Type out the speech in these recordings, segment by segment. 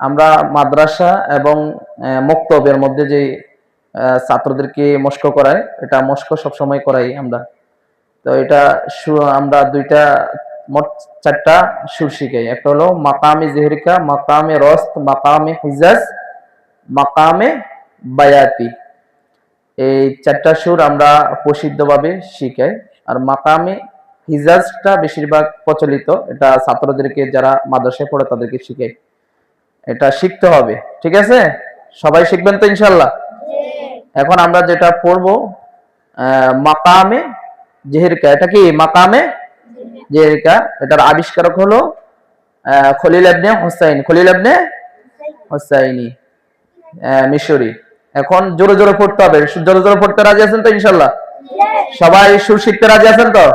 আমরা মাদ্রাসা এবং মক্তবের মধ্যে যে ছাত্রদেরকে মস্ক করায়, এটা মস্ক সবসময় করাই আমরা। তো এটা আমরা দুইটা মোট 4টা সুর শিখাই। একটা হলো মাকামে জেহরিকা, মাকামে রস্ত, মাকামে হিজাজ, মাকামে বায়াতি। এই 4টা সুর আমরা প্রসিদ্ধভাবে শিখাই। আর মাকামে হিজাজটা বেশিরভাগ প্রচলিত, এটা ছাত্রদেরকে যারা মাদ্রাসায় পড়ে তাদেরকে শিখাই। এটা শিখতে হবে, ঠিক আছে? সবাই শিখবেন তো ইনশাল্লাহ? এখন আমরা যেটা পড়বো মাকামে জেহরিকা। এটা কি মাকামে জেহরিকা? এটার আবিষ্কারক হলো খলিল ইবনে হুসাইন, খলিল ইবনে হুসাইনি মিশরি। এখন জোরে জোরে পড়তে হবে। জোরে জোরে পড়তে রাজি আছেন তো ইনশাল্লাহ? সবাই সুর শিখতে রাজি আছেন তো?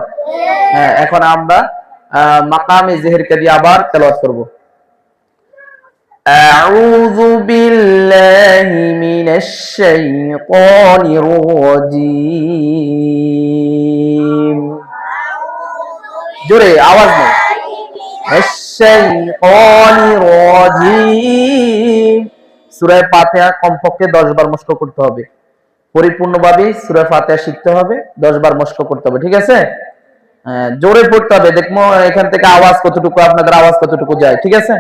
হ্যাঁ, এখন আমরা মাকামে জেহরিকা দিয়ে আবার তেলাওয়াত করব। أعوذ بالله من الشيطان الرجيم জোরে আওয়াজ নেই। الشيطان الرجيم সূরা ফাতিহা কমপক্ষে 10 বার মস্ক করতে হবে। পরিপূর্ণভাবে সূরা ফাতিহা শিখতে হবে, 10 বার মস্ক করতে হবে, ঠিক আছে? জোরে পড়তে হবে। দেখবো এখান থেকে আওয়াজ কতটুকু, আপনাদের আওয়াজ কতটুকু যায়, ঠিক আছে?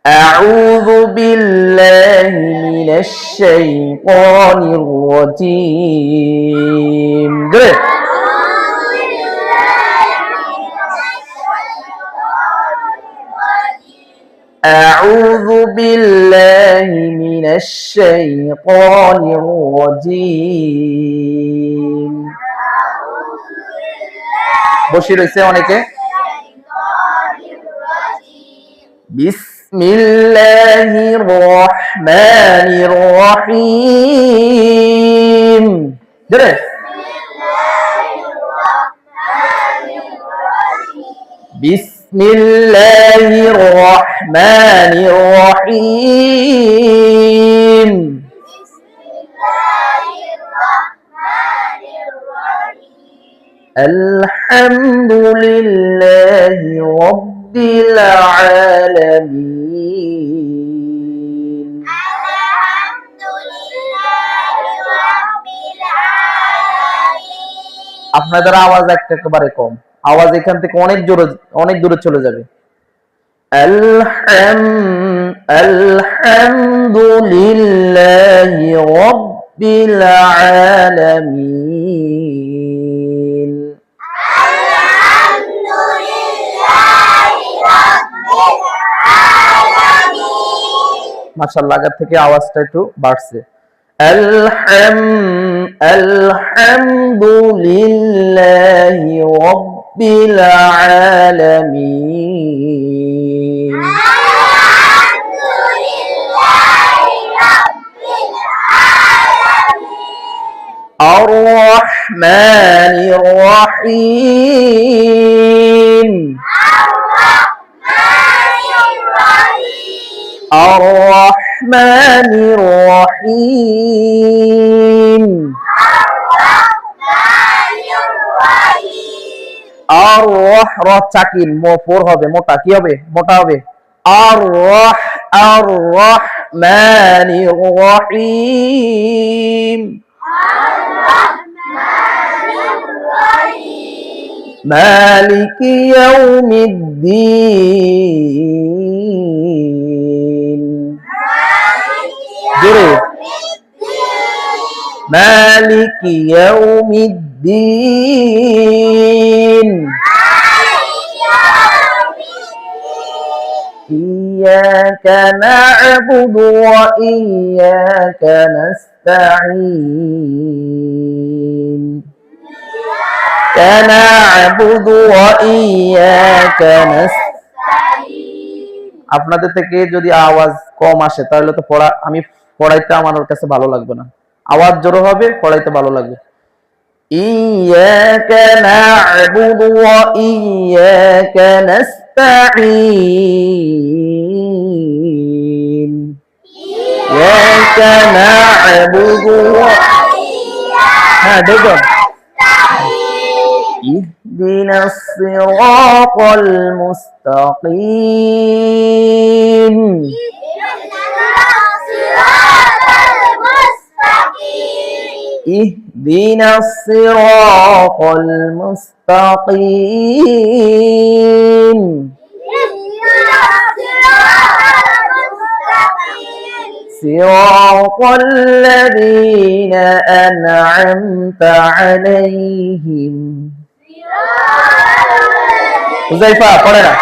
أعوذ بالله من الشيطان الرجيم أعوذ بالله من الشيطان الرجيم বসে রয়েছে অনেকে। বিসমিল্লাহির রহমানির রহিম জোরে বিসমিল্লাহির রহমানির রহিম আলহামদুলিল্লাহি রাব্বিল আলামিন। আপনাদের আওয়াজ একেবারে কম, আওয়াজ এখান থেকে অনেক দূরে চলে যাবে। আলহামদুলিল্লাহি রাব্বিল আলামিন। মাশাআল্লাহ, আগের থেকে আওয়াজটা একটু বাড়ছে। আলহামদুলিল্লাহি রাব্বিল আলামিন। আর রহমানির রহিম। আর রহমানির রহিম। আর র চাকিন মোফর হবে, মোটা কি হবে? মোটা হবে। আর রহমানির রহিম। মালিকি ইয়াউমিদ্দিন। জোরে মালিকি ইয়াউমিদ্দিন। ইয়্যাকা না'বুদু ওয়া ইয়্যাকা নাস্তাঈন। না'বুদু ওয়া ইয়্যাকা নাস্তাঈন। আপনাদের থেকে যদি আওয়াজ কম আসে তাহলে তো আমি পড়াইতে আমার কাছে ভালো লাগবে না। আওয়াজ জোরে হবে, পড়াইতে ভালো লাগবে। ইয়্যাকা না'বুদু ওয়া ইয়্যাকা নাস্তাঈন। ইয়্যাকা না'বুদু ওয়া হ্যাঁ দেখুন اهدنا الصراط المستقيم اهدنا الصراط المستقيم صراط الذين أنعمت عليهم حذيفة পড়ে না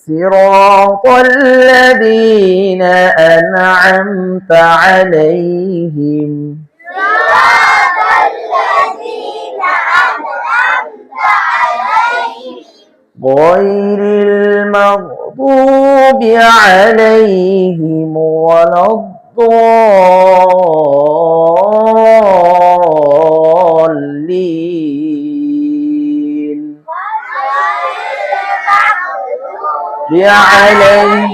صراط الذين أنعمت عليهم غير المغضوب عليهم ولا الضالين عليهم